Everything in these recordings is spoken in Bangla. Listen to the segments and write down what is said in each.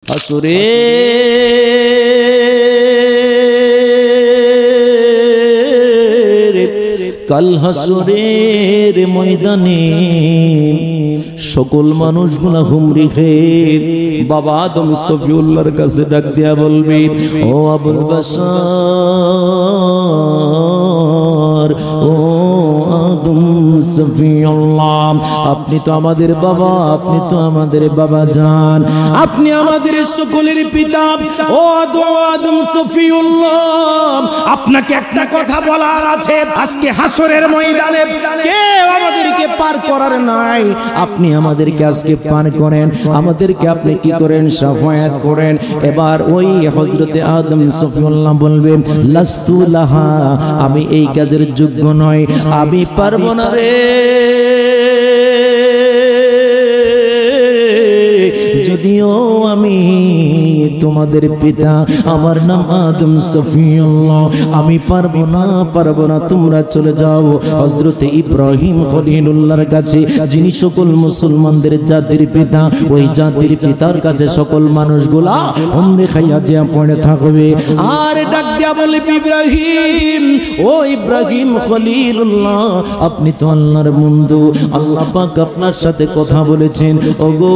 হাসরে কাল হাসরের ময়দানে সকল মানুষগুলা হুমরি খেয়ে বাবা আদম সফিউল্লাহর কাছে ডাক দিয়া বলবি, ও আবুল বাশার, ও আদম সফিউল্লাহ, আপনি তো আমাদের বাবা, আপনি তো আমাদের বাবা জান, আপনি আমাদের সকলের পিতা। ও আদম সফিউল্লাহ, আপনাকে একটা কথা বলার আছে। আজকে হাসরের ময়দানে কেউ আমাদেরকে পার করার নাই, আপনি আমাদেরকে আজকে পার করেন, আমাদেরকে আপনি কি করেন, শাফায়াত করেন। এবার ওই হযরতে আদম সফিউল্লাহ বলবেন, লাস্তু লাহা, আমি এই কাজের যোগ্য নয়, আমি পারবো না রে। যদিও আমি তোমাদের পিতা, আমার নাম আদম সফিউল্লাহ, আমি পারবো না, তোমরা চলে যাও হযরতে ইব্রাহিম খলিলুল্লাহর কাছে, যিনি সকল মুসলমানদের জাতির পিতা। ওই জাতির পিতার কাছে সকল মানুষগুলা উমরে খাইয়া যে পড়ে থাকবে। আর ডাক দিয়া বলে, ইব্রাহিম, ও ইব্রাহিম খলিলুল্লাহ, আপনি তো আল্লাহর বন্ধু, আল্লাহ পাক আপনার সাথে কথা বলেছেন। ওগো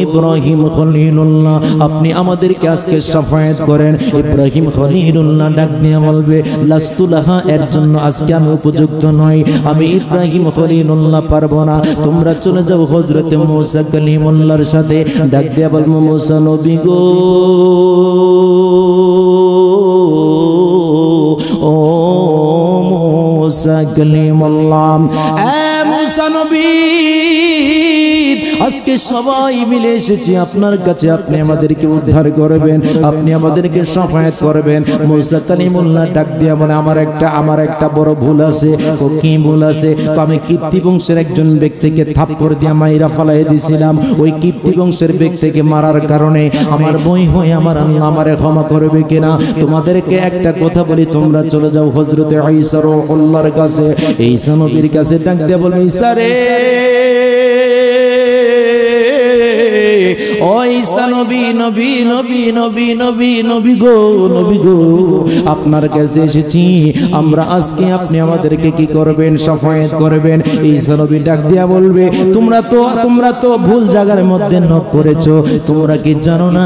ইব্রাহিম খলিলুল্লাহ, আপনি আমাদেরকে আজকে শাফায়াত করেন। ইব্রাহিম খলিলুল্লাহ ডাক দিয়ে বলবে, লাস্তু লাহা, এর জন্য আজকে আমি উপযুক্ত নই, আমি ইব্রাহিম খলিলুল্লাহ পারবো না, তোমরা চলে যাও হযরতে মুসা কালিমুল্লাহর সাথে। ডাক দিয়ে বলবো, মুসা নবী গো, ও মুসা কালিমুল্লাহ, এ মুসা নবী, আজকে সবাই মিলে এসেছি আপনার কাছে, আপনি আমাদেরকে উদ্ধার করবেন, আপনি আমাদেরকে শাফায়াত করবেন। মুসা কালিমুল্লাহ ডাক দিয়া বলে, আমার একটা বড় ভুল আছে। ও কি ভুল আছে? আমি কিপ্তি বংশের একজন ব্যক্তিকে থাপ্পড় দিয়া মাইরা ফালাই দিছিলাম। ওই কিপ্তি বংশের ব্যক্তিকে মারার কারণে আমার বই হয়ে আমার আল্লাহ আমারে ক্ষমা করবে কিনা। তোমাদেরকে একটা কথা বলি, তোমরা চলে যাও হযরতে ঈসা রাহুল্লাহর কাছে। ঈসা নবীর কাছে ডাক দিয়া বলে, ঈসা রে, ও ঈসা নবী, নবী নবী নবী নবী নবী গো, নবী গো, আপনার কাছে এসেছি আমরা, আজকে আপনি আমাদেরকে কি করবেন, শাফায়াত করবেন। ঈসা নবী ডাক দিয়া বলবে, তোমরা তো ভুল জায়গার মধ্যে নক করেছো। তোমরা কি জানো না,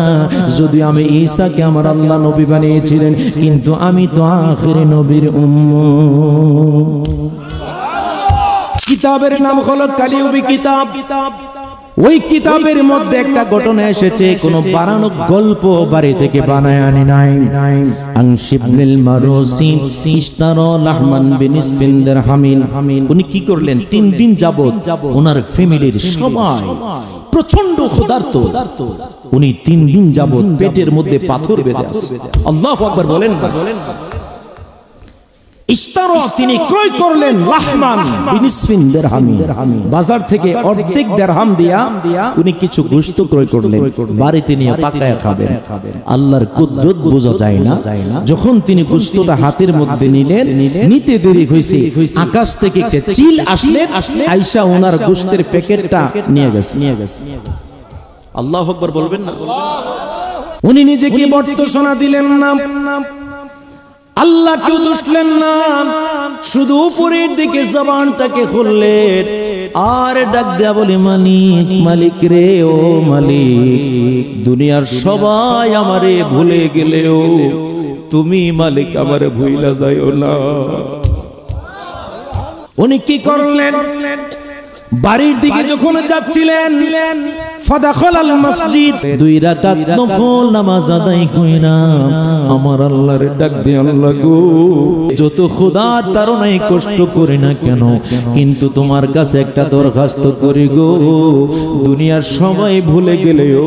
যদি আমি ঈসাকে আমার আল্লাহ নবী বানিয়েছিলেন, কিন্তু আমি তো আখির নবীর উম্মত। কিতাবের নাম হলো কালিউবি কিতাব। ওই কিতাবের মধ্যে একটা ঘটনা এসেছে, কোন বানানো গল্প বাড়ি থেকে বানায় আনি নাই। আনশিবনিল মারুসি ইশতারা লাহমান বিনিসবিন দিরহামিন, উনি কি করলেন, 3 দিন যাবত ওনার ফ্যামিলির সবাই প্রচন্ড ক্ষুধার্ত, উনি 3 দিন যাবত পেটের মধ্যে পাথর বেঁধে আছে। আল্লাহু আকবার বলেন। ইশতারা, তিনি ক্রয় করলেন লাহমান বিনিসবিন দিরহামিন, বাজার থেকে অর্ধেক দিরহাম দিয়া উনি কিছু গোশত ক্রয় করলেন, বাড়িতে নিয়ে পাকায়া খাবেন। আল্লাহর কুদরত বোঝা যায় না। যখন তিনি গোশতটা হাতের মধ্যে নিলেন, নিতে দেরি হইছে, আকাশ থেকে একটা চিল আসলেন, আয়েশা ওনার গোশতের প্যাকেটটা নিয়ে গেছে। আল্লাহু আকবার বলবেন না? উনি নিজেকে বর্তসনা দিলেন না, আল্লাহকে দুষলেন না, শুধু উপরের দিকে জবানটাকে খুললেন আর ডাক দেয়া বলে, মালিক, মালিক রে, ও মালিক, দুনিয়ার সবাই আমারে ভুলে গেলেও তুমি মালিক আমারে ভুইলা যাইও না। উনি কি করলেন, বাড়ির দিকে যখন যাচ্ছিলেন, ফাদাখালাল মসজিদ, 2 রাকাত নফল নামাজ আদায় কইরা আমার আল্লাহর ডাক দিয়ে, আল্লাহ গো, যত খোদার তাড়নায় কষ্ট করি না কেন, কিন্তু তোমার কাছে একটা দরখাস্ত করি গো, দুনিয়ার সবাই ভুলে গেলেও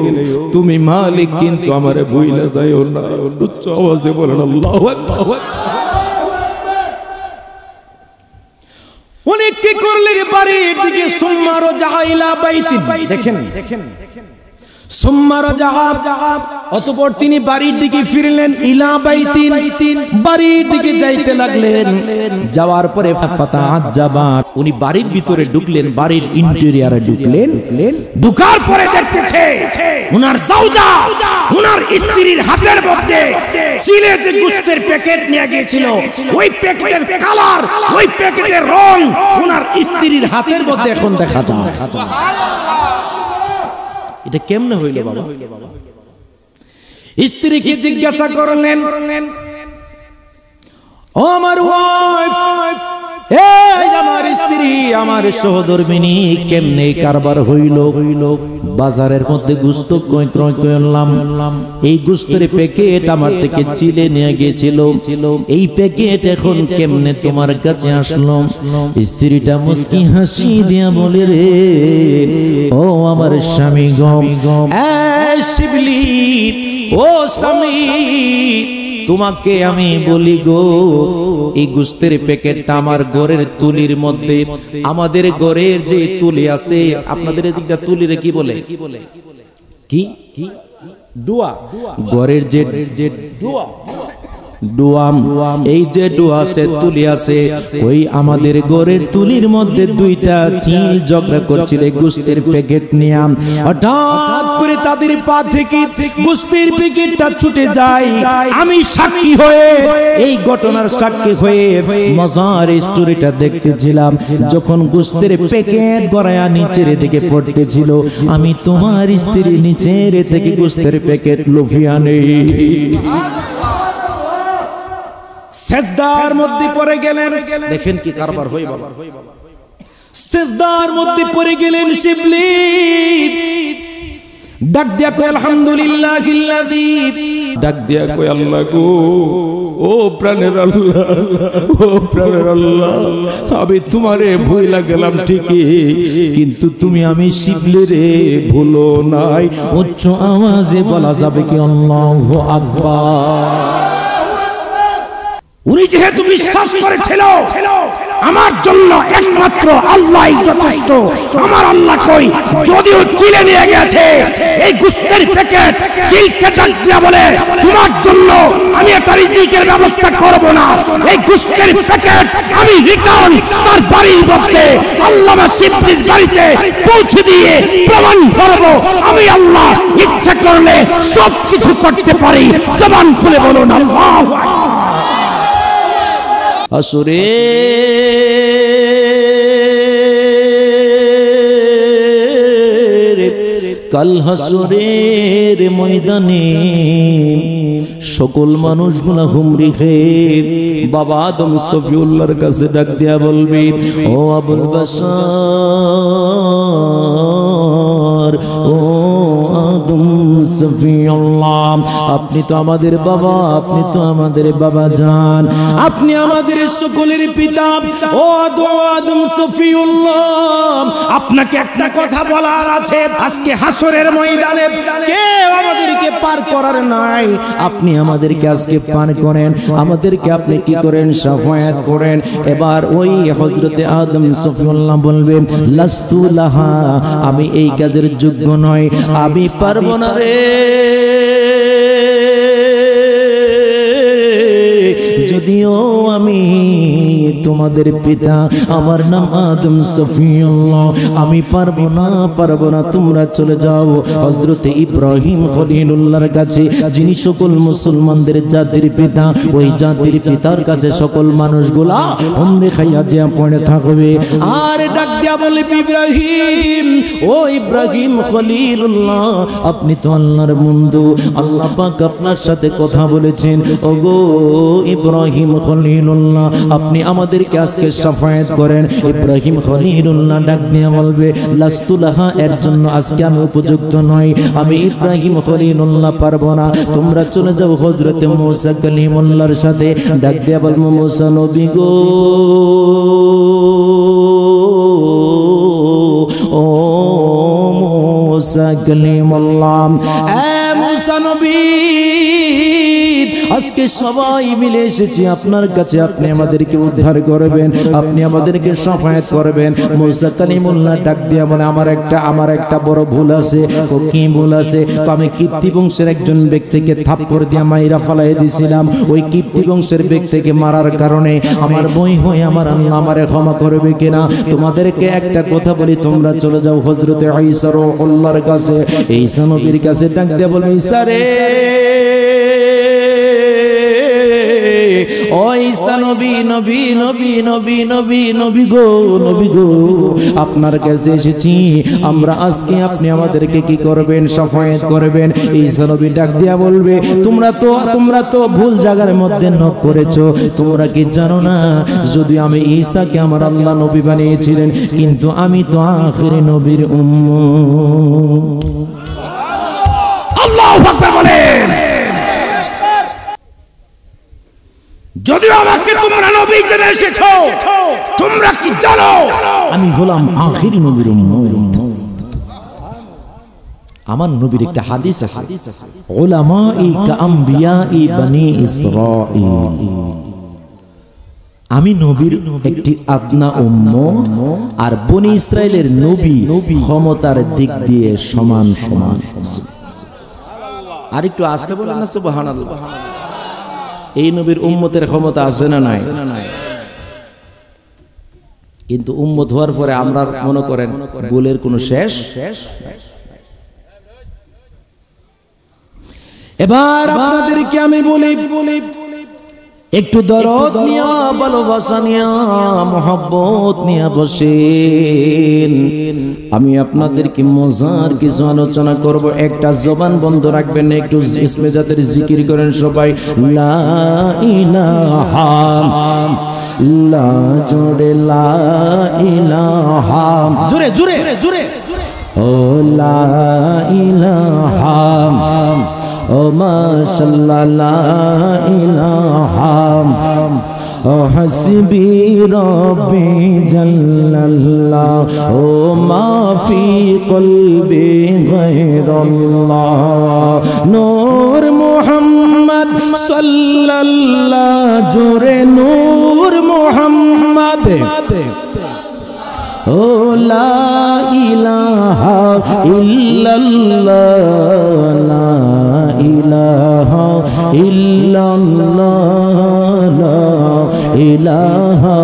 তুমি মালিক, কিন্তু আমারে ভুইলা যাইও না। উচ্চ আওয়াজে বলেন আল্লাহু আকবার। অনেক কি করলেন, বাড়ির দিকে সুম্মা রাজা ইলা বাইতি, দেখেন সুম্মা রাজা, অতঃপর তিনি বাড়ির দিকে ফিরলেন। ইলা বাইতিন, বাড়ির দিকে যাইতে লাগলেন। যাওয়ার পরে ফাতাআজ্জাবা, উনি বাড়ির ভিতরে ঢুকলেন, বাড়ির ইন্টেরিয়রে ঢুকলেন। ঢুকার পরে দেখতেছে উনার জাওজা, উনার স্ত্রীর হাতের মধ্যে চিলে যে গোশতের প্যাকেট নিয়ে গিয়েছিল, ওই প্যাকেটের কালার, ওই প্যাকেটের রং উনার স্ত্রীর হাতের মধ্যে এখন দেখা যায়। এটা কেমনে হইল বাবা? স্ত্রীকে জিজ্ঞাসা করলেন, ও আমার ওয়াইফ, এই আমার স্ত্রী, আমার সহধর্মিনী, কেমনে কারবার হইল? বাজারের মধ্যে গোশত ক্রয় করলাম, এই গোশতের প্যাকেট আমার থেকে চিলে নিয়ে গিয়েছিল, এই প্যাকেট এখন কেমনে তোমার কাছে আসলো? স্ত্রীটা মুস্কি হাসি দিয়া বলে, রে ও আমার স্বামী গম, শিবলি, ও স্বামী, তোমাকে আমি বলি গো, এই গোশতের প্যাকেটটা আমার ঘরের তুলির মধ্যে, আমাদের ঘরের যে তুলি আছে, আপনাদের এদিকটা তুলিরে কি বলে? কি ডুয়া, ঘরের যে ডুয়া, ডুয়াম, এই যে ডুয়া আছে, তুলি আছে, ওই আমাদের ঘরের তুলির মধ্যে দুইটা চিল ঝগড়া করছিল গোশতের প্যাকেট নিয়ে। হঠাৎ করে তাদের পা থেকে গোশতের প্যাকেটটা ছুটে যায়। আমি সাক্ষী হয়ে, এই ঘটনার সাক্ষী হয়ে মজার স্টোরিটা দেখতেছিলাম। যখন গোশতের প্যাকেট গড়ায়া নিচের দিকে পড়তেছিল, আমি তোমার স্ত্রী নিচের থেকে গোশতের প্যাকেট লুফিয়া নেই, সেজদার মধ্যে পড়ে গেলেন। দেখেন কি কারবার হয় বাবা, সেজদার মধ্যে পড়ে গেলেন। শিবলি ডাক দিয়া কই আলহামদুলিল্লাহিল্লাযী, ডাক দিয়া কই আল্লাহ গো, ও প্রাণের আল্লাহ, ও প্রাণের আল্লাহ, আমি তোমারে ভুইলা গেলাম ঠিকই, কিন্তু তুমি আমি শিবলি রে ভুলো নাই। উচ্চ আওয়াজে বলা যাবে কি আল্লাহু আকবার। উনি যেহেতু বিশ্বাস করেছিল আমার জন্য একমাত্র আল্লাহই যথেষ্ট, আমার আল্লাহ কই, যদিও চিলে নিয়ে গেছে এই গোশতের প্যাকেট, চিলকে ডাক দিয়া বলে, তোমার জন্য আমি একটা রিজিকের ব্যবস্থা করব না, এই গোশতের প্যাকেট আমি রিটার্ন তার বাড়ির মধ্যে আল্লামা শিবলির বাড়িতে পৌঁছে দিয়ে প্রমাণ করব আমি আল্লাহ ইচ্ছা করলে সব কিছু করতে পারি। জবান খুলে বলুন আল্লাহু আকবার। আসরে কাল হাসরের ময়দানে সকল মানুষগুলা হুমরি খেয়ে বাবা আদম সফিউল্লাহর কাছে ডাক দিয়া বলবি, ও আবুল বাশার, ও আদম সফিউল্লাহ, আপনি তো আমাদের বাবা, আপনি তো আমাদের বাবা জান, আপনি আমাদের সকলের পিতা, ও আদম সফিউল্লাহ, আপনাকে একটা কথা বলার আছে। আজকে হাসরের ময়দানে কেউ আমাদেরকে পার করার নাই, আপনি আমাদেরকে আজকে পার করেন, আমাদেরকে আপনি কি করেন, শাফায়াত করেন। এবার ওই হযরতে আদম সফিউল্লাহ বলবেন, লাস্তু লাহা, আমি এই কাজের যোগ্য নয়, আমি পারবো না রে, যদিও আমি তোমাদের পিতা, আমার নাম আদম সফিউল্লাহ, আমি পারবো না, তোমরা চলে যাও হযরতে ইব্রাহিম খলিলুল্লাহর কাছে, যিনি সকল মুসলমানদের জাতির পিতা, ওই জাতির পিতার কাছে সকল মানুষগুলা হুমড়ি খাইয়া যে পড়ে থাকবে। আর ডাক দিয়া বলে, ইব্রাহিম, ও ইব্রাহিম খলিলুল্লাহ, আপনি তো আল্লাহর বন্ধু, আল্লাহ পাক আপনার সাথে কথা বলেছেন, ওগো ইব্রাহিম খলিলুল্লাহ, আপনি আমাদেরকে আজকে শাফায়াত করেন। ইব্রাহিম খলিলুল্লাহ ডাক দিয়ে বলবে, লাস্তু লাহা, এর জন্য আজকে আমি উপযুক্ত নই, আমি ইব্রাহিম খলিলুল্লাহ পারবো না, তোমরা চলে যাও হযরতে মূসা কালিমুল্লাহর সাথে। ডাক দিয়ে বলবো, মূসা নবী গো, ও মূসা কালিমুল্লাহ, এ মূসা নবী, আজকে সবাই মিলে এসেছি আপনার কাছে, আপনি আমাদেরকে উদ্ধার করবেন, আপনি আমাদেরকে শাফায়াত করবেন। মুসা কালিমুল্লাহ ডাক দিয়া বলে আমার একটা বড় ভুল আছে। ও কি ভুল আছে? আমি কিপ্তি বংশের একজন ব্যক্তিকে থাপ্পড় দিয়া মাইরা ফালাই দিয়েছিলাম। ওই কিপ্তি বংশের ব্যক্তিকে মারার কারণে আমার বই হয়ে আমার আল্লাহ আমারে ক্ষমা করবে কিনা? তোমাদেরকে একটা কথা বলি, তোমরা চলে যাও হযরতে ঈসা আল্লাহর কাছে। ঈসা নবীর কাছে ডাক দিয়া বলে, ঈসা রে, ও ঈসা নবী নবী নবী নবী নবী নবী গো, নবী গো, আপনার কাছে এসেছি আমরা। আজকে আপনি আমাদেরকে কি করবেন? শাফায়াত করবেন। ঈসা নবী ডাক দিয়া বলবে, তোমরা তো ভুল জায়গার মধ্যে নক করেছো। তোমরা কি জানো না, যদি আমি ঈসাকে আমার আল্লাহ নবী বানিয়েছিলেন, কিন্তু আমি তো আখিরি নবীর উম্মত। আল্লাহু আকবার বলেন। যদিও আমাকে তোমরা নবী জেনে এসেছো, তোমরা কি জানো আমি হলাম আখিরি নবীর উম্মত। আমার নবীর একটা হাদিস আছে, উলামাই কা আমবিয়াই বনি ইসরাঈল। আমি নবীর একটি আদনা উম্মত, আর বনি ইসরাইলের নবী ক্ষমতার দিক দিয়ে সমান সমান। আর একটু আসতে বলেন না সুবহানাল্লাহ। এই নবীর উম্মতের ক্ষমতা আছে না নাই? কিন্তু উম্মত হওয়ার পরে আমরা মনে করেন বলের কোনো শেষ। এবার আপনাদেরকে আমি বলি, একটু দরদ নিয়া, ভালোবাসা নিয়া, মহব্বত নিয়া বসেন। আমি আপনাদেরকে মজার কিছু আলোচনা করব। একটা জবান বন্ধ রাখবেন না, একটু ইসমে জাতের জিকির করেন সবাই। লা ইলাহা লা জোরে লা ইলাহা, জোরে জোরে জোরে। ও লা ইলাহা, ও মাশাআল্লাহ লা ইলাহা, ও হাসবি রব্বি জাল্লাল্লাহ, ও মা ফি কলবি গায়রুল্লাহ, নূর মুহাম্মদ সাল্লাল্লাহ, জোরে নূর মুহাম্মদ। ও লা ইলাহা ইল্লাল্লাহ, লা ইলাহা ইল্লাল্লাহ, লা ইলাহা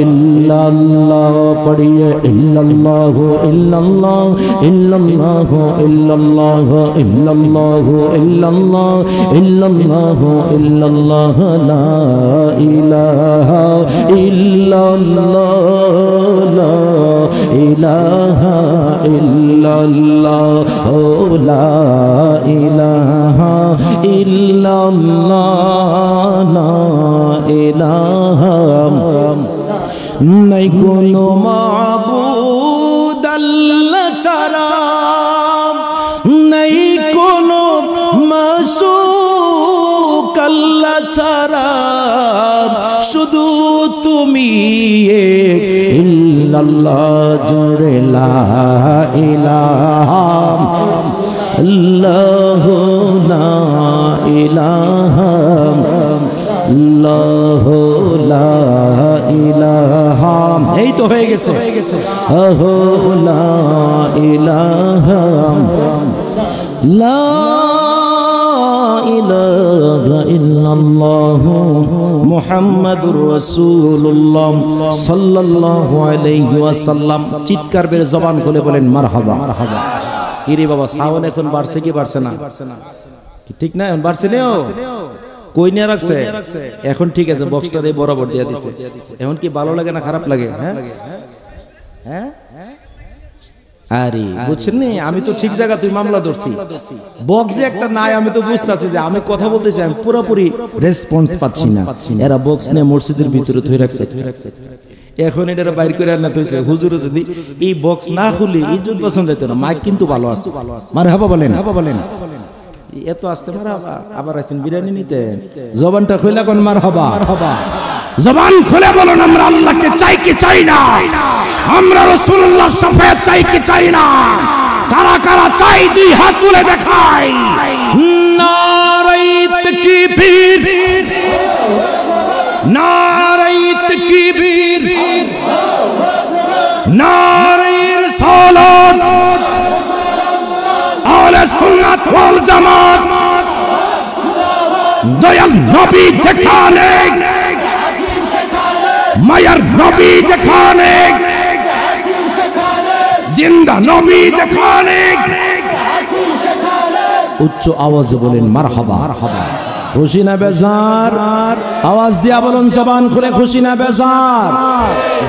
ইল্লাল্লাহ। পড়িয়ে ইল্লাল্লাহু ইল্লাল্লাহ ইল্লাল্লাহু ইল্লাল্লাহু ইল্লাল্লাহু ইল্লাল্লাহ ইল্লাল্লাহু ইল্লাল্লাহ, লা ইলাহা ইল্লাল্লাহ, লা ইলাহা ইল্লাল্লাহ, ও লা ইলাহা ইল্লাল্লাহ, লা ইলাহা নাই কোনো মাবুদ আল্লাহ ছাড়া, নাই কোনো মাসুক আল্লাহ ছাড়া, শুধু তুমি ইল্লাল্লাহ, জোরে লা ইলাহা ইল্লাল্লাহু, লা ইলাহা ইল্লাল্লাহু, লা ইলাহা। এই তো হয়ে গেছে। ওহো লা ইলাহা লা ইলাহা ইল্লাল্লাহু মুহাম্মাদুর রাসূলুল্লাহ সাল্লাল্লাহু আলাইহি ওয়াসাল্লাম। চিৎকার বের জবান খুলে বলেন মারহাবা। কিরে বাবা, সাউন্ড এখন বাড়ছে কি বাড়ছে না? ঠিক না? বাড়ছে না? কই নিয়ে রাখছে? এখন ঠিক আছে, বক্সটা দিয়ে বরাবর দিয়ে দিছে। এখন কি ভালো লাগে না খারাপ লাগে? হ্যাঁ, আরে বুঝছেন নি, আমি তো ঠিক জায়গা, তুই মামলা ধরছি। বক্সে একটা নাই, আমি তো বুঝতেছি যে আমি কথা বলতেছি, আমি পুরোপুরি রেসপন্স পাচ্ছি না। এরা বক্স নিয়ে মসজিদের ভিতরে থুই রাখছে। এখন এটা বাইর করে আনা হয়েছে। হুজুর যদি এই বক্স না খুলি ইজ্জত পছন্দ যেত না। মাইক কিন্তু ভালো আছে। মারহাবা বলেন, বলেন। এত আসতে মারহাবা। আবার আছেন বিরিয়ানি নিতে, জবানটা খুলে কোন মারহাবা। জবান খুলে বলুন, আমরা আল্লাহকে চাই কি চাই না? আমরা রাসূলুল্লাহর শাফায়াত চাই কি চাই না? কারা কারা চাই দুই হাত তুলে দেখাই। নারে তাকবীর। ওয়াল জামাত দয়াল নবী যেখানে মায়ার নবী যেখানে জিন্দা নবী যেখানে উচ্চ আওয়াজে বলেন মারহাবা মারহাবা খুশি না বেজার আওয়াজ দিয়া বলুন জবান খুলে খুশি না বেজার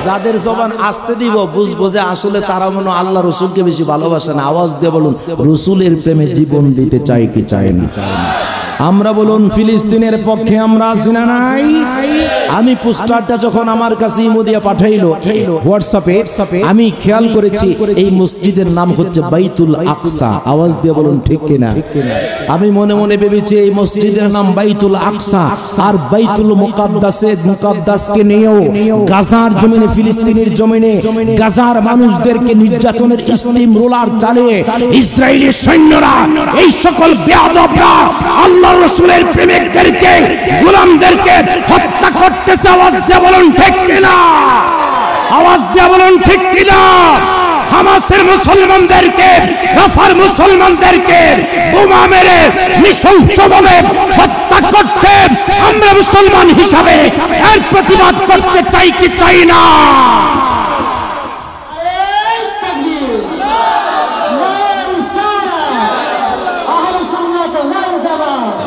যাদের জবান আসতে দিব বুঝবো যে আসলে তারা মনে আল্লাহ রাসূলকে বেশি ভালোবাসে না আওয়াজ দিয়ে বলুন রাসূলের প্রেমে জীবন দিতে চাই কি চাই না আমরা বলুন ফিলিস্তিনের পক্ষে আমরা আছি না নাই আমি পোস্টারটা যখন আমার কাছে ইমো দিয়ে পাঠাইলো হোয়াটসঅ্যাপে আমি খেয়াল করেছি এই মসজিদের নাম হচ্ছে বাইতুল আকসা আওয়াজ দিয়ে বলুন ঠিক কিনা আমি মনে মনে ভেবেছি এই মসজিদের নাম বাইতুল আকসা আর বাইতুল মুকাদ্দাসকে নিয়েও গাজার জমিনে ফিলিস্তিনের জমিনে গাজার মানুষদেরকে নির্যাতনের স্টিম রোলার চালিয়ে ইসরায়েলি সৈন্যরা এই সকল বেয়াদবরা আল্লাহর রাসূলের প্রেমিকদেরকে গোলামদেরকে হত্যা করতেছে আওয়াজ দিয়ে বলুন ঠিক কিনা আওয়াজ দিয়ে বলুন ঠিক কিনা হামাসের মুসলমানদেরকে রাফার মুসলমানদেরকে বোমা মেরে নৃশংসভাবে হত্যা করছে আমরা মুসলমান হিসাবে এর প্রতিবাদ করতে চাই কি চাই না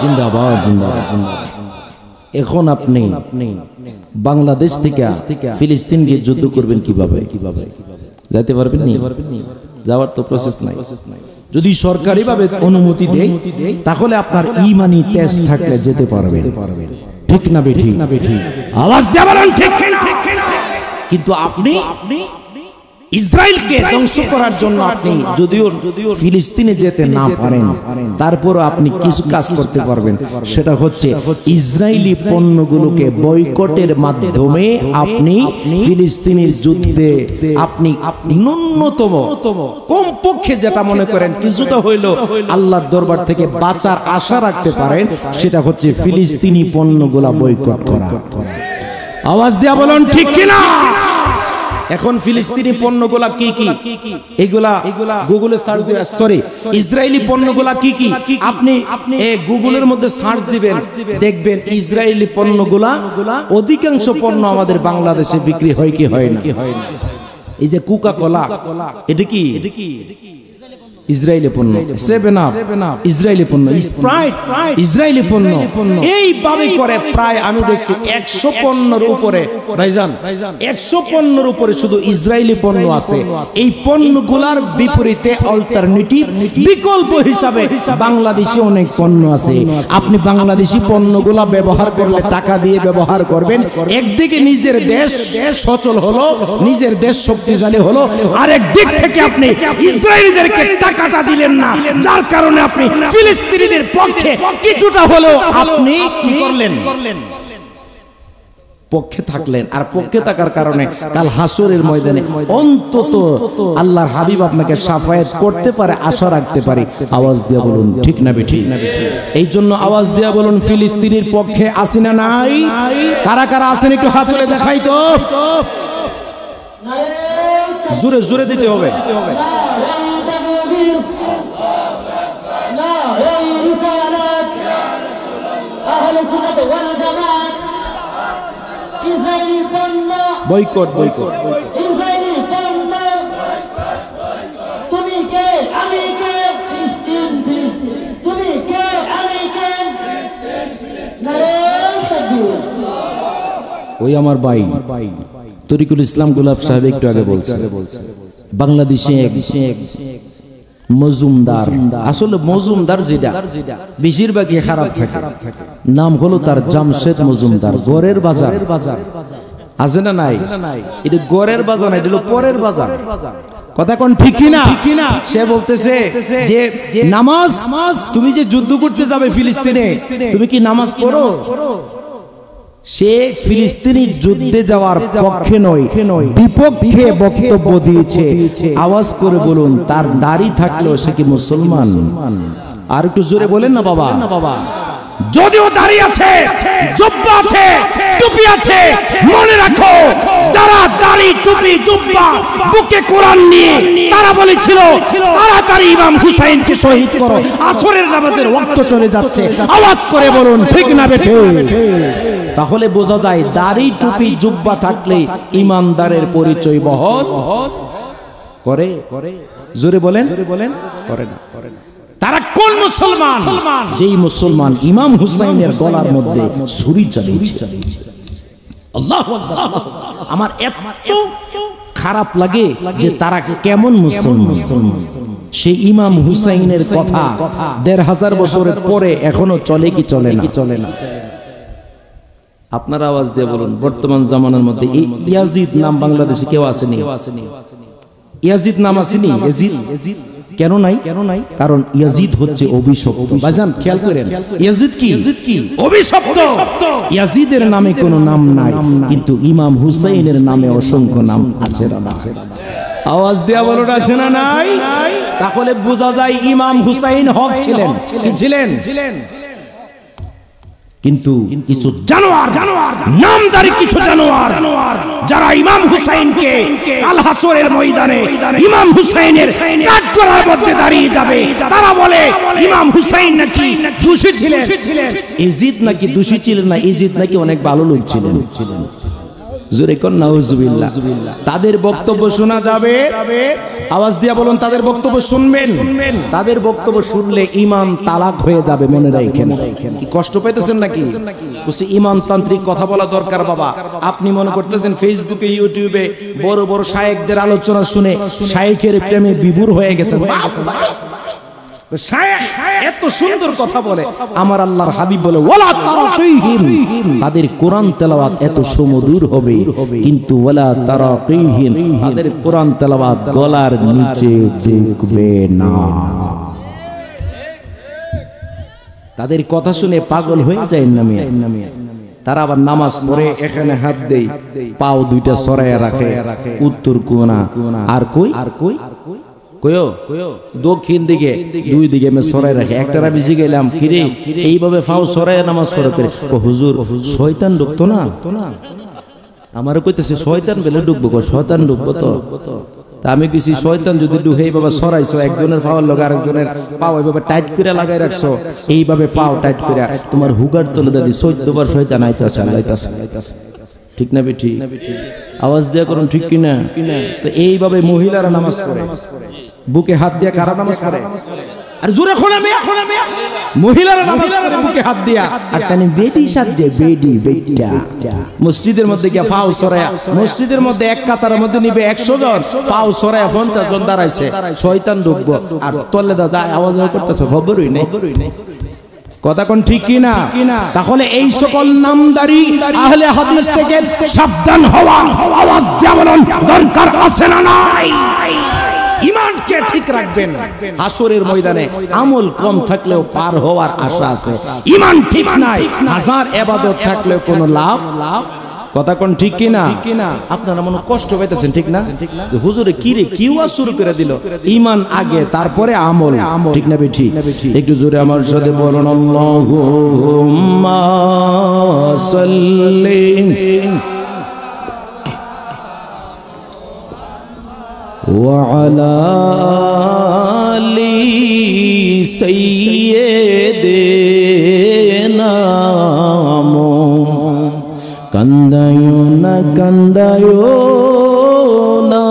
জিন্দাবাদ জিন্দাবাদ জিন্দাবাদ এখন আপনি বাংলাদেশ থেকে ফিলিস্তিন গিয়ে যুদ্ধ করবেন কিভাবে যাইতে পারবেন না যাওয়ার তো প্রসেস নাই যদি সরকারি ভাবে অনুমতি দেয় তাহলে আপনার ঈমানি তেজ থাকলে যেতে পারবেন ঠিক না বেঠিক আওয়াজ দিয়ে বলুন ঠিক কিনা কিন্তু আপনি ইসরায়েলকে ধ্বংস করার জন্য আপনি যদিও ফিলিস্তিনে যেতে না পারেন তারপরও আপনি কিছু কাজ করতে পারবেন সেটা হচ্ছে ইসরায়েলি পণ্যগুলোকে বয়কটের মাধ্যমে আপনি ফিলিস্তিনের যুদ্ধে আপনি ন্যূনতম কমপক্ষে যেটা মনে করেন কিছুটা হইল আল্লাহর দরবার থেকে বাঁচার আশা রাখতে পারেন সেটা হচ্ছে ফিলিস্তিনি পণ্যগুলা বয়কট করা আওয়াজ দিয়ে বলুন ঠিক কিনা এখন ফিলিস্তিনি পণ্যগুলা কি কি এগুলা গুগলে সার্চ দিবেন সরি ইসরায়েলি পণ্যগুলা কি কি আপনি এই গুগলের মধ্যে সার্চ দিবেন দেখবেন ইসরায়েলি পণ্যগুলা অধিকাংশ পণ্য আমাদের বাংলাদেশে বিক্রি হয় কি হয় না এই যে কোকা কোলা এটা কি ইসরায়েলি পণ্য 7 আপ ইসরায়েলি পণ্য স্প্রাইট ইসরায়েলি পণ্য এইভাবে করে প্রায় আমি দেখছি 100 পণ্যের উপরে ভাইজান 100 পণ্যের উপরে শুধু ইসরায়েলি পণ্য আছে এই পণ্যগুলোর বিপরীতে অল্টারনেটিভ বিকল্প হিসাবে বাংলাদেশি অনেক পণ্য আছে আপনি বাংলাদেশি পণ্যগুলো ব্যবহার করলে টাকা দিয়ে ব্যবহার করবেন একদিকে নিজের দেশ সচল হলো নিজের দেশ শক্তিশালী হলো আরেক দিক থেকে আপনি ইসরায়েলিদেরকে টাকাটা দিলেন না যার কারণে আপনি ফিলিস্তিনিদের পক্ষে কিছুটা হলেও আপনি কি করলেন পক্ষে থাকলেন আর পক্ষে থাকার কারণে কাল হাসরের ময়দানে অন্তত আল্লাহর হাবিব আপনাকে শাফায়াত করতে পারে আশা রাখতে পারে আওয়াজ দিয়ে বলুন ঠিক না বেঠিক এই জন্য আওয়াজ দিয়ে বলুন ফিলিস্তিনের পক্ষে আসি না নাই কারা কারা আছেন একটু হাত তুলে দেখাই তো জোরে জোরে দিতে হবে বয়কট বয়কট ইসরায়েলি পণ্য তুমি কে আমি কে ফিলিস্তিন তুমি কে আমি কে ওই আমার ভাই তরিকুল ইসলাম গোলাপ সাহেব একটু আগে বলছে বাংলাদেশে মজুমদার আসলে মজুমদার যেটা বেশিরভাগই খারাপ থাকে নাম হলো তার জামশেদ মজুমদার গড়ের বাজার আছে না নাই এটা গড়ের বাজার না এটা হলো পরের বাজার কথা কোন ঠিক না সে বলতেছে যে নামাজ তুমি যে যুদ্ধ করতে যাবে ফিলিস্তিনে তুমি কি নামাজ পড়ো সে ফিলিস্তিনি যুদ্ধে যাওয়ার পক্ষে নয় বিপক্ষে বক্তব্য দিয়েছে আওয়াজ করে বলুন তার দাড়ি থাকলেও সে কি মুসলমান আর একটু জোরে বলেন না বাবা যদিও দাঁড়িয়ে আছে, জুব্বা আছে, টুপি আছে, মনে রাখো যারা দাড়ি টুপি জুব্বা বুকে কোরআন নিয়ে তারা বলেছিল তাড়াতাড়ি ইমাম হুসাইনকে শহীদ করো, আসরের নামাজের ওয়াক্ত চলে যাচ্ছে। আওয়াজ করে বলুন ঠিক না বেঠে? তাহলে বোঝা যায় দাড়ি টুপি জুব্বা থাকলে ইমানদারের পরিচয় বহন করে। জোরে বলেন করে না। তারা কোন মুসলমান? যেই মুসলমান ইমাম হুসাইনের গলার মধ্যে ছুরি চালিয়েছে। আল্লাহু আকবার। আমার এত খারাপ লাগে যে তারা কেমন মুসলমান। সেই ইমাম হুসাইনের কথা ১৫০০ বছরের পরে এখনো চলে কি চলে না? আপনার আওয়াজ দিয়ে বলুন, বর্তমান জামানার মধ্যে এই ইয়াজিদ নাম বাংলাদেশে কেউ আসেনি? ইয়াজিদ নাম আসেনি? ইয়াজিদ কেন নাই? কারণ ইয়াজিদ হচ্ছে অভিশপ্ত। ভাইজান খেয়াল করেন, ইয়াজিদ কি অভিশপ্ত। ইয়াজিদের নামে কোনো নাম নাই, কিন্তু ইমাম হুসাইনের নামে অসংখ্য নাম আছে না? আওয়াজ দেয়া বলুন আছে না নাই? তাহলে বোঝা যায় ইমাম হুসাইন হক ছিলেন। কি ছিলেন? কিন্তু কিছু জানোয়ার নামদারি কিছু জানোয়ার যারা ইমাম হুসাইনকে কাল হাসরের ময়দানে ইমাম হুসাইনের কাঠগড়ার মধ্যে দাঁড়িয়ে যাবে, তারা বলে ইমাম হুসাইন নাকি দোষী ছিলেন। ইয়াজিদ নাকি দোষী ছিলেন না, ইয়াজিদ নাকি অনেক ভালো লোক ছিলেন। জোরে কোন নাউজুবিল্লাহ। তাদের বক্তব্য শোনা যাবে, আওয়াজ দিয়া বলুন তাদের বক্তব্য শুনবেন। তাদের বক্তব্য শুনলে ঈমান তালাক হয়ে যাবে, মনে রাখেন। কি কষ্ট পাইতেছেন নাকি? বলছি ঈমান তান্ত্রিক কথা বলা দরকার বাবা। আপনি মনে করতেছেন ফেসবুকে ইউটিউবে বড় বড় শায়েখদের আলোচনা শুনে শায়েখের প্রেমে বিভোর হয়ে গেছেন। শায়েখ এত সুন্দর কথা বলে, আমার আল্লাহর হাবিব বলে ওয়ালা তারাকিহিম, তাদের কোরআন তেলাওয়াত এত সুমধুর হবে, কিন্তু ওয়ালা তারাকিহিম, তাদের কোরআন তেলাওয়াত গলার নিচে ঢুকবে না। তাদের কথা শুনে পাগল হয়ে যায় না মিয়া। তারা আবার নামাজ পড়ে এখানে হাত দেই, পাও দুইটা সরাইয়া রাখে উত্তর কোনা, আর কই দক্ষিণ দিকে দুই দিকে সরাই রাখে। একটা বেশি গেলাম কিরে এইভাবে ফাও সরাই নামাজ পড়তে, হুজুর শয়তান ঢুকতো না? আমারও কইতেছে শয়তান বেলে ঢুকবো, শয়তান ঢুকবো তো। আমি কিছু শয়তান যদি ঢুকে এইভাবে সরাইছো, একজনের পাওয়ার লগে আরেকজনের পাও এইভাবে টাইট করে লাগাই রাখছো, এইভাবে পাও টাইট করে তোমার হুগার তলে দাদি 14 বার শয়তান আইতাছে। ঠিক না বেঠি? আওয়াজ দিয়া করুন ঠিক কিনা? তো এইভাবে মহিলারা নামাজ পড়ে, বুকে হাত দিয়া কারা নামাজ পড়ে? আর জোরে খোনা মিয়া, মহিলারা নামাজ পড়ে বুকে হাত দিয়া। আর তানি বেটি সাজে, বেটিটা মসজিদের মধ্যে গিয়া ফাও সরায়া, মসজিদের মধ্যে এক কাতারের মধ্যে নিবে 100 জন, ফাও সরায়া 50 জন দাঁড়াইছে, শয়তান ঢুকবো আর তলে দা যায় আওয়াজ করতেছে, খবরই নাই। কথা কোন ঠিক কিনা? তাহলে এই সকল নামদারি আহলে হাদিস থেকে সাবধান হওয়া আওয়াজ যেমন দরকার আছে না নাই? ঈমানকে ঠিক রাখবেন। হাসরের ময়দানে আমল কম থাকলেও পার হওয়ার আশা আছে। ঈমান ঠিক নাই, হাজার ইবাদত থাকলেও কোনো লাভ। কথা কোন ঠিক কিনা? আপনারা মনে কষ্ট পাইতেছেন ঠিক না? হুজুরে কিরে কি ওয়াজ শুরু করে দিল? ঈমান আগে তারপরে আমল, ঠিক না বেঠি? একটু জোরে আমার সাথে বলুন আল্লাহুম্মা সাল্লি ওয়া আলা আলি সাইয়্যিদিনা কান্দায়ো না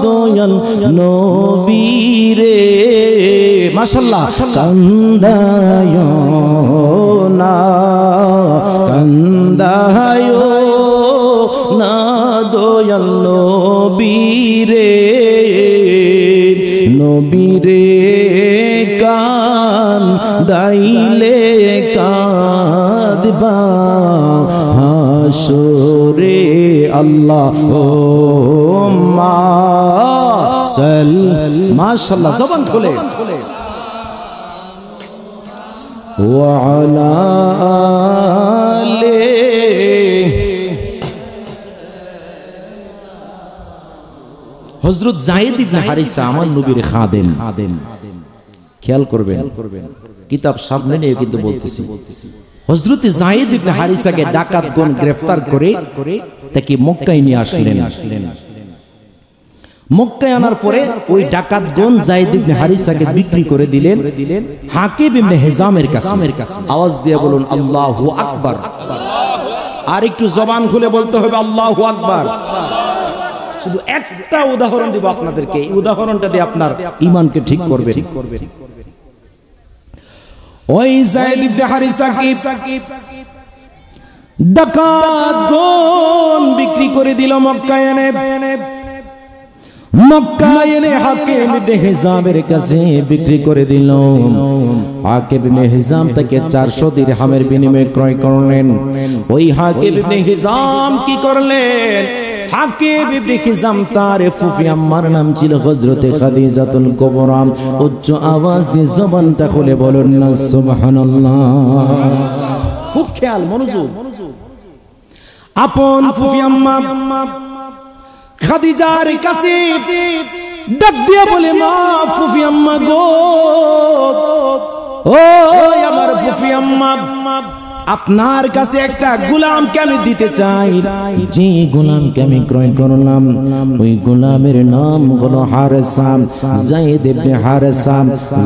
দয়াল নবীরে, মাশাআল্লাহ। কান্দায়ো না দয়াল নবীরে, কান্দাইলে কাঁদবা হাসরে। আল্লাহুম্মা সাল্লি, মাশাআল্লাহ জবান খুলে, ওয়া আলা আলি। হযরত যায়েদ ইবনে হারিসা আমার নবীর খাদেম। খেয়াল করবেন, কিতাব সামনে নিয়ে কিন্তু বলতেছি। হযরত যায়েদ ইবনে হারিসাকে ডাকাতগণ গ্রেফতার করে তাকে মক্কায় নিয়ে আসলেন। মক্কায় আনার পরে ওই ডাকাতগণ যায়েদ ইবনে হারিসাকে বিক্রি করে দিলেন হাকিম ইবনে হিজামের কাছে। আওয়াজ দিয়ে বলুন আল্লাহু আকবার। আর একটু জবান খুলে বলতে হবে আল্লাহু আকবার। শুধু একটা উদাহরণ দিব আপনাদেরকে, এই উদাহরণটা দিয়ে আপনার ঈমানকে ঠিক করবে। ওই যায়েদ ইবনে হারিসাকে ডাকাতগণ বিক্রি করে দিল মক্কায় এনে। মক্কায় এনে হাকিম ইবনে হিজামের কাছে বিক্রি করে দিল। হাকিম ইবনে হিজাম তাকে 400 দিরহামের বিনিময়ে ক্রয় করলেন। ওই হাকিম ইবনে হিজাম কি করলেন? হাকিম ইবনে হিজাম তার ফুফি আম্মার নাম ছিল হযরতে খাদিজাতুল কুবরা। উচ্চ আওয়াজ দিয়ে জবানটা খুলে বলুন না সুবহানাল্লাহ। খুব খেয়াল, মনোযোগ। আপন ফুফি আম্মা খাদিজার কাছে ডাক দিয়া বলে, মা ফুফি আম্মা গো, ও আমার ফুফি আম্মা, আপনার কাছে একটা গোলামকে আমি দিতে চাই। যে গোলামকে আমি ক্রয় করলাম ওই গোলামের নাম হলো হারেসা, যায়েদ ইবনে হারেসা।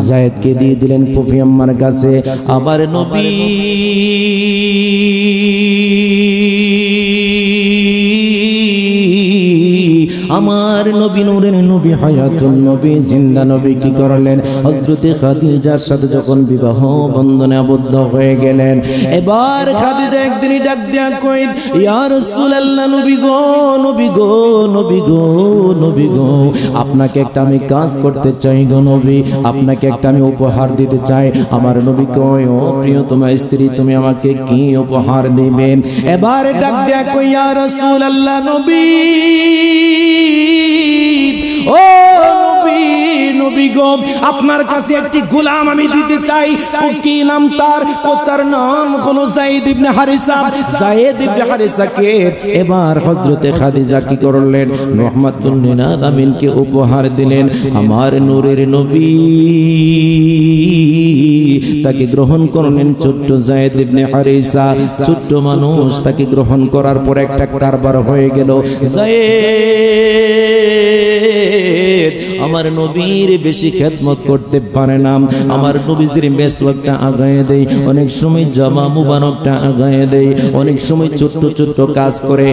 যায়েদকে দিয়ে দিলেন ফুফি আম্মার কাছে। আবার নবী আমার নবী নূরের নবী হায়াতুল নবী জিন্দা নবী কি করলেন? হযরতে খাদিজার সাথে যখন বিবাহ বন্ধনে আবদ্ধ হয়ে গেলেন, এবার খাদিজা একদিন ডাক দিয়া কই, ইয়া রাসূলুল্লাহ, নবী গো, নবী গো, নবী গো, নবী গো, আপনাকে একটা আমি কাজ করতে চাই গো নবী, আপনাকে একটা আমি উপহার দিতে চাই। আমার নবী কই, ও প্রিয় তোমার স্ত্রী, তুমি আমাকে কি উপহার দিবেন? এবার ডাক দিয়া কই, ইয়া রাসূলুল্লাহ, নবী, ও নবী, নবী গো, আপনার কাছে একটি গোলাম আমি দিতে চাই। কি নাম তার? তার নাম হলো যায়েদ ইবনে হারিসা। যায়েদ ইবনে হারিসাকে এবার হযরতে খাদিজা কি করলেন? রাহমাতুল লিল আলামিনকে উপহার দিলেন। আমার নূরের নবী তাকে গ্রহণ করলেন। ছোট্ট যায়েদ ইবনে হারিসা, ছোট্ট মানুষ, তাকে গ্রহণ করার পর একটা কারবার হয়ে গেল। যায়েদ আমার নবীর বেশি খেদমত করতে পারে না। আমার নবীজির মেসওয়াকটা আগায়ে দেই, অনেক সময় জামা মুবারকটা আগায়ে দেই, অনেক সময় ছোট্ট ছোট্ট কাজ করে,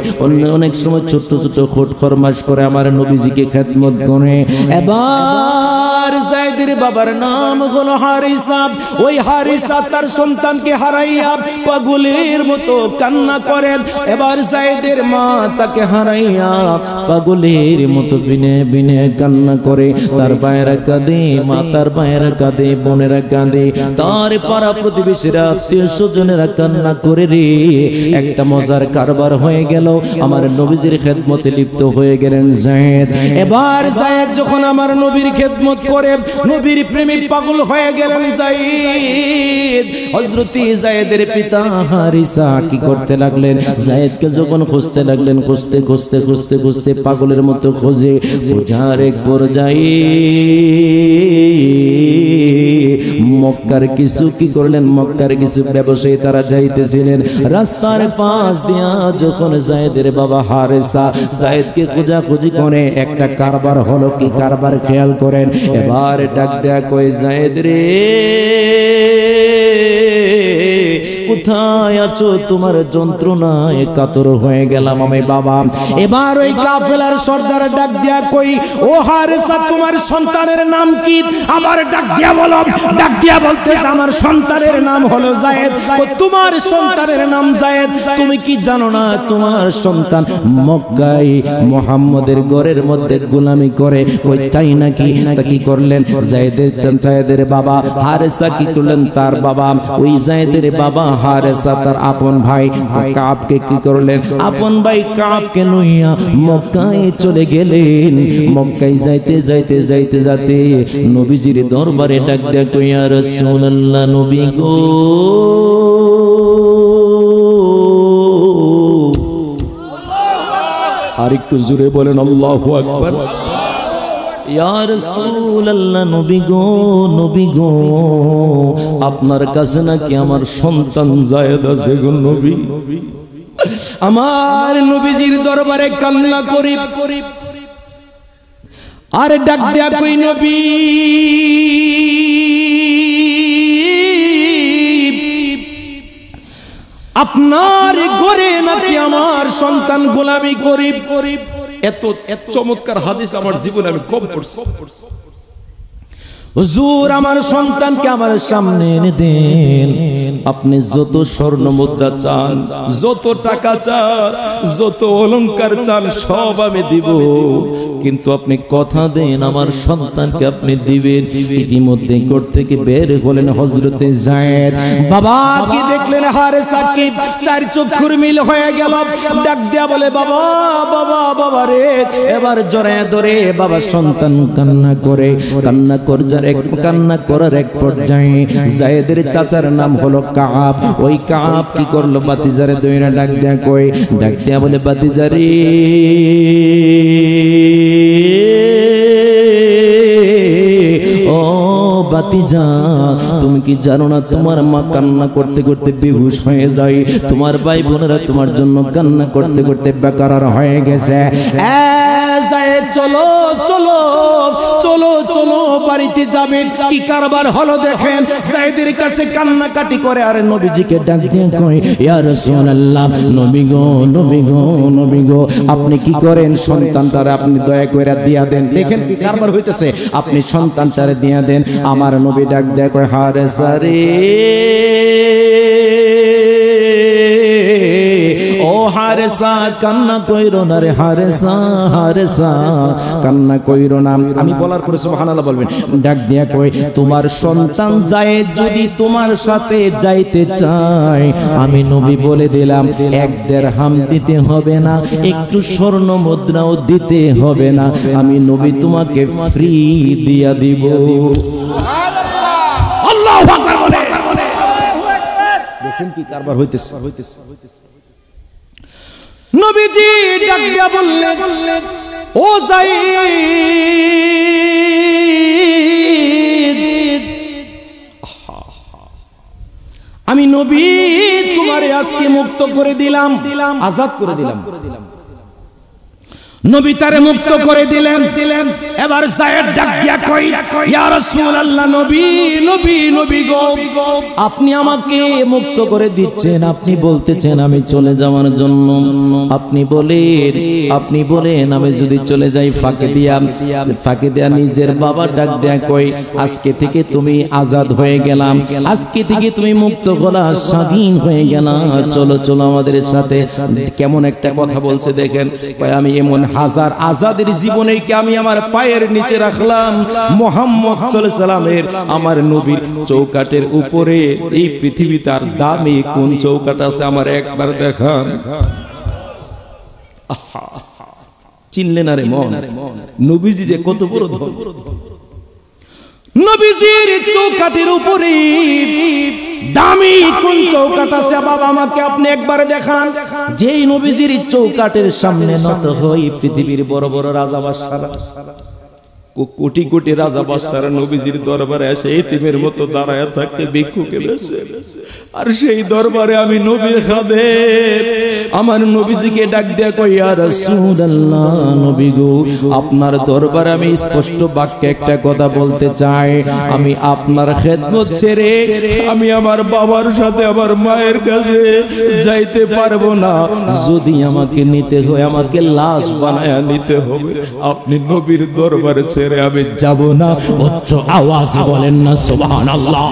অনেক সময় ছোট্ট ছোট্ট খুট ফরমাশ করে আমার নবীজিকে খেদমত করে। এবার যায়েদের বাবার নাম হলো হারিসা। ওই হারিসা তার সন্তানকে হারাইয়া পাগলের মতো কান্না করেন। এবার যায়েদের মা তাকে হারাইয়া পাগলের মতো বিনে বিনে কান্না করে। তার ভাইয়েরা কাঁদে, মাতার ভাইয়েরা কাঁদে, বোনেরা কাঁদে, তার পাড়া প্রতিবেশীরা, আত্মীয় স্বজনেরা কান্না করে রে। একটা মজার কারবার হয়ে গেল। আমার নবীজির খেদমতে লিপ্ত হয়ে গেলেন যায়েদ। এবার যায়েদ যখন আমার নবীর খেদমত করে, নবীর প্রেমে পাগল হয়ে গেলেন যায়েদ। হযরতে যায়েদের পিতা হারিসা কি করতে লাগলেন? যায়েদকে যখন খুঁজতে লাগলেন, খুঁজতে খুঁজতে খুঁজতে খুঁজতে পাগলের মতো খোঁজে, খোঁজার এক পর্যায়ে মক্কার কিছু কি করলেন, মক্কার কিছু ব্যবসায়ী তারা যাইতেছিলেন। রাস্তার পাশ দিয়া যখন যায়েদের বাবা হারিসা যায়েদকে খোঁজাখুঁজি করে, একটা কারবার হলো। কি কারবার? খেয়াল করেন। এবার ডাক দেয়া কই, যায়েদ রে, কোথায় আছো? তোমার যন্ত্রণায় কাতর হয়ে গেলাম আমি বাবা। এবার ওই কাফেলার সর্দার ডাক দিয়া কই, ও হারিসা, তোমার সন্তানের নাম কি? আবার ডাক দিয়া বলো, ডাক দিয়া বলতেছে, আমার সন্তানের নাম হলো যায়েদ। ও তোমার সন্তানের নাম যায়েদ, তুমি কি জানো না তোমার সন্তান মক্কায় মুহাম্মদের ঘরের মধ্যে গোলামি করে? ওই তাই নাকি? তা কি করলেন? যায়েদের বাবা হারিসা কি করলেন? তার বাবা, ওই যায়েদের বাবা হারিসা তার আপন ভাই কাবকে কি করলেন? আপন ভাই কাবকে লইয়া মক্কায় চলে গেলেন। মক্কায় যাইতে যাইতে যাইতে যাইতে নবীজির দরবারে ডাক দেয়া কই, ইয়া রাসূলুল্লাহ, নবী গো, আর একটু জোরে বলেন আল্লাহু আকবার। ইয়া রাসূলুল্লাহ, নবী গো আপনার কাছে নাকি আমার সন্তান যায়েদ আছে গো নবী। আমার নবীজির দরবারে কান্না করি আর ডাক দেয়া কই নবী, আপনার ঘরে নাকি আমার সন্তান গোলামি করি। এত চমৎকার হাদিস আমার জীবনে আমি কম পড়ছি। হুজুর আমার সন্তানকে আমার সামনে এনে দেন, আপনি যত স্বর্ণ মুদ্রা চান, যত টাকা চান, যত অলংকার চান সব আমি দিব, কিন্তু আপনি কথা দেন আমার সন্তানকে আপনি দিবেন। ইতিমধ্যে কোর্ট থেকে বের হলেন হযরতে যায়েদ। বাবা কি দেখলেন হারে সাকিব, চার চক্ষুর মিল হয়ে গেল। ডাক দেয়া বলে বাবা বাবা বাবা রে। এবার জড়ায় ধরে বাবা সন্তান কান্না করার এক পর্যায়ে যায়েদের চাচার নাম হলো কাব। ওই কাব কি করলো, বাতিজারে দইরা ডাক দেয়া বলে বাতিজারে ও বাতিজা, তুমি কি জানো না তোমার মা কান্না করতে করতে বেহুশ হয়ে যায়, তোমার ভাই বোনেরা তোমার জন্য কান্না করতে করতে বেকার হয়ে গেছে। চলো চলো চলো চলো বাড়িতে যাবে। কি কারবার হলো দেখেন। যায়েদের কাছে কান্নাকাটি করে আর নবীজিকে ডাক দিয়ে কয় ইয়া রাসূলুল্লাহ, নবী গো আপনি কি করেন, সন্তানটারে আপনি দয়া করে দিয়া দেন। দেখেন কি কারবার হইতেছে, আপনি সন্তানটারে দিয়া দেন। আমার নবী ডাক দেয়া কয় হারেসা রে, ও হারেসা কান্না কইরো না রে, হারেসা কান্না কইরো না। আমি বলার পরে সুবহানাল্লাহ বলবেন। ডাক দিয়া কই তোমার সন্তান যায়েদ যদি তোমার সাথে যাইতে চায়, আমি নবী বলে দিলাম 1 দিরহাম দিতে হবে না, একটু স্বর্ণ মুদ্রাও দিতে হবে না, আমি নবী তোমাকে ফ্রি দিয়া দিব। আল্লাহু আকবার বলে। দেখেন কি কারবার হইতেছে। নবীজি ডাক দিয়া বললেন ও যায়েদ, আমি নবী তোমারে আজকে মুক্ত করে দিলাম, আজাদ করে দিলাম। নবী তারে মুক্ত করে দিলেন। এবার যায়েদ ডাক দিয়া কই ইয়া রাসূলুল্লাহ, নবী গো আপনি আমাকে মুক্ত করে দিচ্ছেন, আপনি বলতেছেন আমি চলে যাওয়ার জন্য। আপনি বলেন আমি যদি চলে যাই ফাঁকে দিয়া নিজের বাবা ডাক দেয়া কই আজকে থেকে তুমি আজাদ হয়ে গেলাম, আজকে থেকে তুমি মুক্ত হলা, স্বাধীন হয়ে গেলা, চলো আমাদের সাথে। কেমন একটা কথা বলছে দেখেন। আমি এমন হাজার আজাদের জীবনে কি আমি আমার পায়ের নিচে রাখলাম মুহাম্মদ সাল্লাল্লাহু আলাইহি সাল্লামের, আমার নবীর চৌকাটের উপরে। এই পৃথিবীতে আর দামি কোন চৌকাট আছে আমার একবার দেখান। চিনলেন আরে মন, নবীজি যে কত বড় ধন। নবীজির চৌকাটের উপরে দামি কোন চৌকাট আছে বাবা আমাকে আপনি একবার দেখান। যেই নবীজির চৌকাটের সামনে নত হই পৃথিবীর বড় বড় রাজা বাদশারা, কোটি কোটি রাজা বাদশারা নবীজির দরবারে এসে এতিমের মতো দাঁড়ায় থাকতে ভিক্ষুকের বেশে। আর সেই দরবারে আমি নবীর খাদেম আমার নবীজিকে ডাক দেয়া কই ইয়া রাসূলুল্লাহ, নবী গো আপনার দরবারে আমি স্পষ্ট বাক্যে একটা কথা বলতে চাই। আমি আপনার খেদমত ছেড়ে আমি আমার বাবার সাথে আমার মায়ের কাছে যাইতে পারবো না। যদি আমাকে নিতে হয় আমাকে লাশ বানায়া নিতে হবে, আপনি নবীর দরবারে ছেড়ে আমি যাব না। উচ্চ আওয়াজে বলেন না সুবহানাল্লাহ।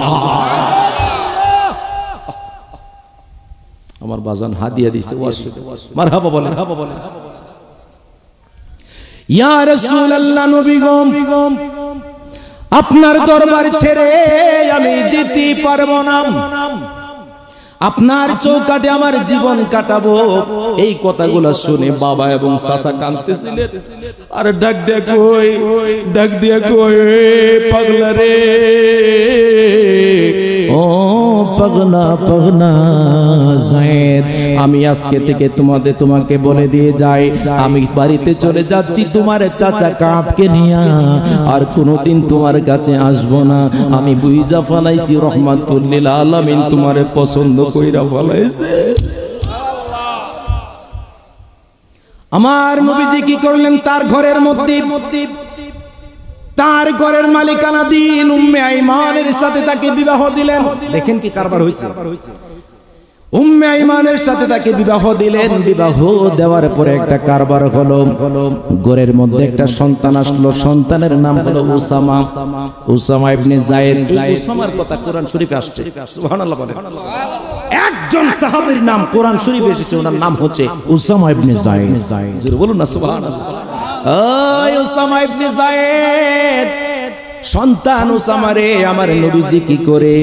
আমার বাজান হাদিয়া দিছে, মারহাবা বলেন। ইয়া রাসূলুল্লাহ, নবী গো আপনার দরবার ছেড়ে আমি যেতে পারবো না, আপনার চৌকাটে আমার জীবন কাটাবো। এই কথাগুলো শুনে বাবা এবং চাচা কাঁদতেছিলেন। আর ডাক দিয়া কই পাগলা রে, ও পাগলা যায়েদ, আমি আজকে থেকে তোমাকে বলে দিয়ে যাই, আমি বাড়িতে চলে যাচ্ছি তোমার চাচা কাবকে নিয়ে, আর কোনোদিন তোমার কাছে আসবো না। আমি বুঝা ফলাইছি রহমাতুল লিল আলামিন তোমারে পছন্দ কইরা ফলাইছে। আমার নবীজি কি করলেন? তার ঘরের মধ্যে তার ঘরের মালিকানা দিন উম্মে আইমানের সাথে তাকে বিবাহ দিলেন। দেখেন কি কারবার হইছে। উম্মে আইমানের সাথে তাকে বিবাহ দিলেন। বিবাহ দেওয়ার পরে একটা কারবার হলো, ঘরের মধ্যে একটা সন্তান আসলো। সন্তানের নাম হলো উসামা, উসামা ইবনে যায়েদ। এই উসামার কথা কোরআন শরীফে আসছে, সুবহানাল্লাহ বলেন। একজন সাহাবীর নাম কোরআন শরীফে এসেছে, ওনার নাম হচ্ছে উসামা ইবনে যায়েদ। জোরে বলুন না সুবহানাল্লাহ। ওই উসামা ইবনে যায়েদ সন্তান উসামারে আমার নবীজি কি করে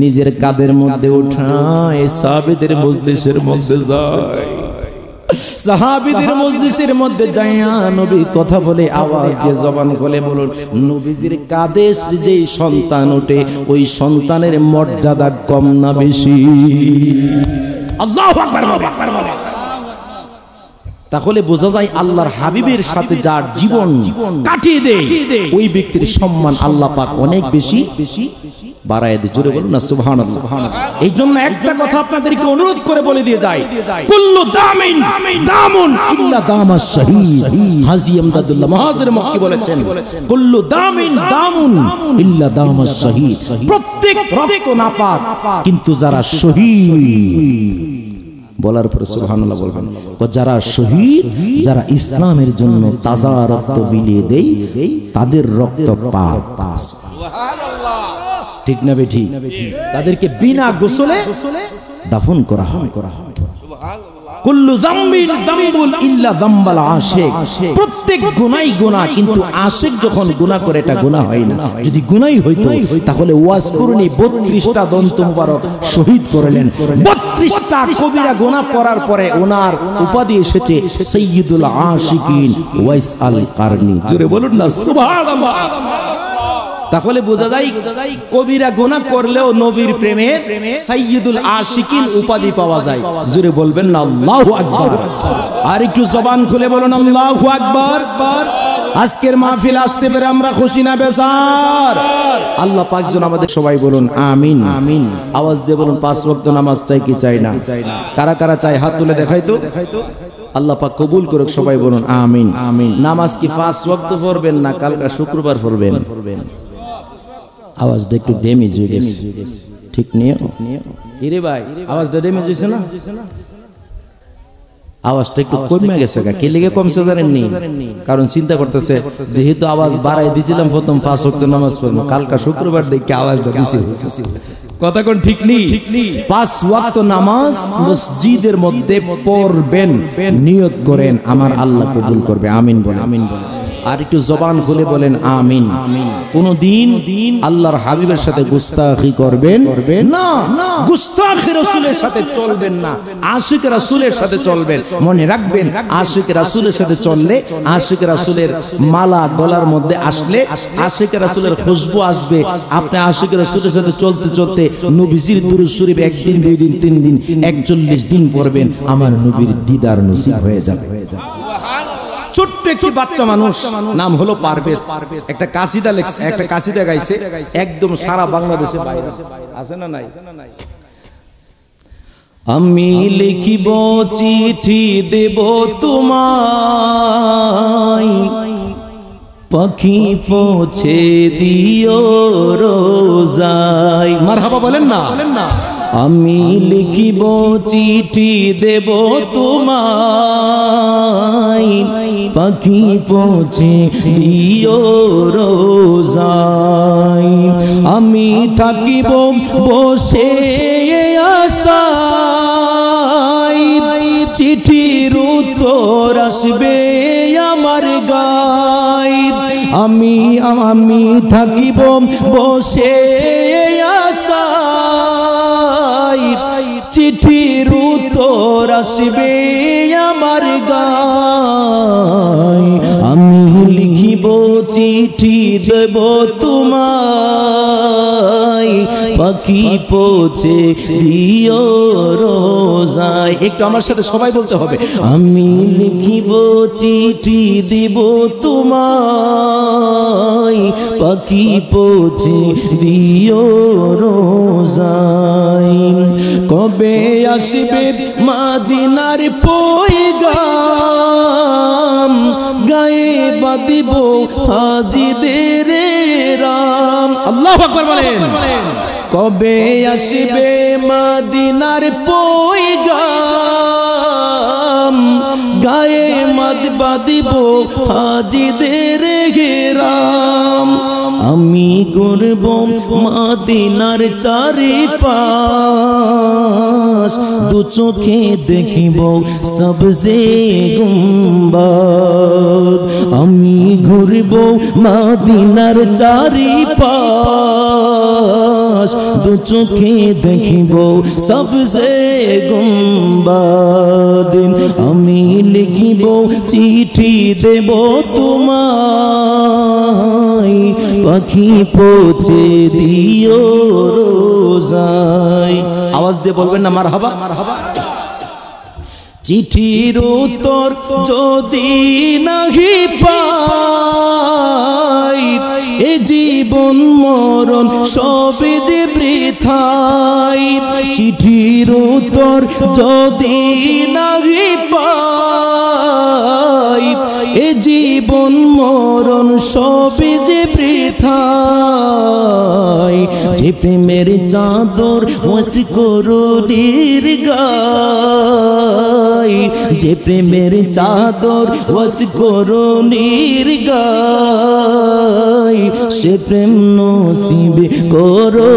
নিজের কাঁধের মধ্যে উঠায় সাহাবীদের মজলিসের মধ্যে যায়। সাহাবীদের মজলিসের মধ্যে যাইয়া নবী কথা বলে আওয়াজ দিয়ে জবান খুলে বলুন, নবীজির কাঁধে যেই সন্তান ওঠে ওই সন্তানের মর্যাদা কম না বেশি? আল্লাহু আকবার। তাহলে বোঝা যায় আল্লাহর হাবিবের সাথে যার জীবন কাটিয়ে দেয় ওই ব্যক্তির সম্মান আল্লাহ পাক অনেক বেশি বাড়ায় দেয়। জোরে বলুন না সুবহানাল্লাহ। এই জন্য একটা কথা আপনাদেরকে অনুরোধ করে বলে দিয়ে যায়, কুল্লু দামিন দামুন ইল্লা দামাস শহীদ। হাজী আমদাদুল্লাহ মুহাজির মক্কি বলেছেন, কুল্লু দামিন দামুন ইল্লা দামাস শহীদ। প্রত্যেক রক্ত নাপাক, কিন্তু যারা শহীদ, বলার পরে সুবহানাল্লাহ বলবেন, যারা শহীদ, যারা ইসলামের জন্য তাজা রক্ত বিলিয়ে দেয় তাদের রক্ত পাক। সুবহানাল্লাহ, ঠিক না বেঠি? তাদেরকে বিনা গোসলে দাফন করা হয়। কুল্লু যামবিন যামবুল ইল্লা যামবাল আশিক। প্রত্যেক গুনাহই গুনাহ, কিন্তু আশিক যখন গুনাহ করে এটা গুনাহ হয় না। যদি গুনাহই হইতো তাহলে ওয়াজকুরনি 32টা দন্ত মুবারক শহীদ করলেন। 32টা কবিরা গুনাহ করার পরে ওনার উপাধি এসেছে সাইয়্যিদুল আশিকিন ওয়াইস আল কারনি। জোরে বলুন না সুবহানাল্লাহ। তাহলে বোঝা যায় কবিরা গুনাহ করলেও নবীর প্রেমে সাইয়্যিদুল আশিকিন উপাধি পাওয়া যায়। জোরে বলবেন না আল্লাহু আকবার। আর একটু জবান খুলে বলুন আল্লাহু আকবার। আজকের মাহফিল আসতে পেরে আমরা খুশি না বেজার? আল্লাহ পাক যেন আমাদের, সবাই বলুন আমিন। আমিন আওয়াজ দিয়ে বলুন, 5 ওয়াক্ত নামাজ চাই কি চাই না? কারা কারা চাই হাত তুলে দেখাই তো। আল্লাহ পাক কবুল করুক, সবাই বলুন আমিন। আমিন। নামাজ কি 5 ওয়াক্ত পড়বেন না কালকা শুক্রবার পড়বেন? আওয়াজটা একটু ড্যামেজ হয়ে গেছে, ঠিক নিয়ে রে ভাই, আওয়াজটা ড্যামেজ হয়েছে না? আওয়াজটা একটু কমে গেছে। কে লিগে কমছে জানেননি? কারণ চিন্তা করতেছে যেহেতু আওয়াজ বাড়াই দিছিলাম প্রথম 5 ওয়াক্ত নামাজ পড়বো, কালকা শুক্রবার দেখে আওয়াজটা দিছি। কথা কোন ঠিক নেই? 5 ওয়াক্ত নামাজ মসজিদের মধ্যে পড়বেন, নিয়ত করেন আমার আল্লাহ কবুল করবে। আমিন বলেন। আমিন বলেন। আর একটু জবান খুলে বলেন আমিন। কোনদিন আল্লাহর হাবিবের সাথে গুস্তাখি করবেন না, গুস্তাখি রাসূলের সাথে চলবেন না, আশিক রাসূলের সাথে চলবেন। মনে রাখবেন, আশিক রাসূলের সাথে চললে, আশিক রাসূলের মালা গলার মধ্যে আসলে, আশিক রাসূলের খুশবু আসবে। আপনি আশিক রাসূলের সাথে চলতে চলতে নবীজির দুরূদ শরীফ 1 দিন 2 দিন 3 দিন 41 দিন পড়বেন, আমার নবীর দিদার নসিব হয়ে যাবে। ছোট্ট একটি বাচ্চা মানুষ, নাম হলো পারভেজ, একটা কাসিদা লেখছে, একটা কাসিদা গাইছে, একদম সারা বাংলাদেশে বাইরে আছে না নাই? আমি লিখিব চিঠি দেব তোমায়, পাখি পৌঁছে দিও রোজায়। মারহাবা বলেন না? আমি লিখিব চিঠি দেব তোমায়, পাখি পৌঁছে দিও রোজায়। আমি থাকিব বসে আশায়, চিঠির উত্তর আসবে আমার গায়। আমি থাকিব বসে আশায়, চিঠির উত্তর আসবে আমার গায়। আমি লিখিব চিঠি দেব তোমায়, পাখি পৌঁছে দিও রোজায়। একটু আমার সাথে সবাই বলতে হবে, আমি লিখিব চিঠি দিব তোমায়, পাখি পৌঁছে দিও রোজায়। কবে আসবে মাদিনার পয়গাম, গায়ে বাঁধিব হাজিদের রাম। আল্লাহু আকবার বলেন। কবে আসবে মাদিনার পয়গাম, গায়ে বাঁধিব হাজিদের রাম। আমি ঘুরব মাদিনার চারিপাশ, দু চোখে দেখিব সবজে গুম্বাদ। আমি ঘুরব মাদিনার চারিপাশ, দু চোখে দেখিব সবজে গুম্বাদ। আমি লিখিব চিঠি দেব তোমায়, পাখি পৌঁছে দিও রোজায়। আওয়াজ দিয়ে বলবেন না মারহাবা। চিঠির উত্তর যদি নাহি পাই, এ জীবন মরণ সবে যে বৃথাই। চিঠির উত্তর যদি নাহি পাই, এ জীবন মরণ সবে যে বৃথাই। যে প্রেমের চাদর ওয়াসি করুণীর গায়, যে প্রেমের চাদর ওয়াসি করুণীর গায়, সে প্রেম নসিব করো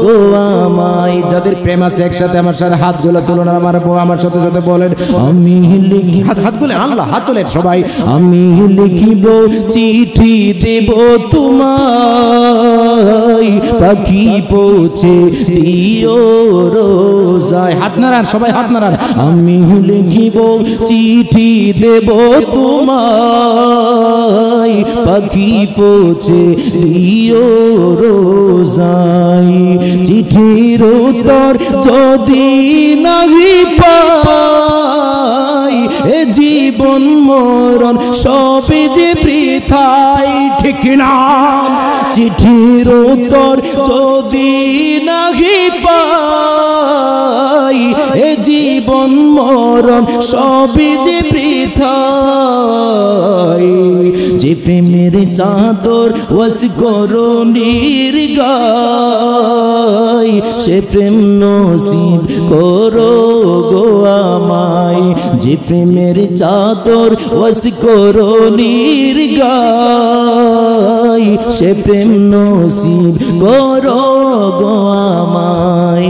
গো আমায়। যাদের প্রেম আছে একসাথে আমার সাথে হাতগুলো তুলুন, আমার সাথে সাথে বলেন, আমি লিখি, হাত তুলেন, আল্লাহ হাত তোলেন সবাই। আমি লিখিব চিঠি দেব তোমায়, পাখি পৌঁছে দিও রোজায়। হাত নাড়ান সবাই, হাত নাড়ান। আমি লিখিব চিঠি দেব তোমায়, পাখি পৌঁছে দিও রোজায়। চিঠির উত্তর যদি নাহি পাই, এ জীবন মরণ সবে যে বৃথাই। ঠিক না? চিঠির উত্তর যদি নাহি পাই, এ জীবন মরণ সবে যে বৃথাই। যে প্রেমের চাদর ওয়াসি করুণীর গায়, সে প্রেম নসিব করো গো আমায়। যে প্রেমের চাদর ওয়াসি করুণীর গায়, সে প্রেম নসিব করো গো আমায়।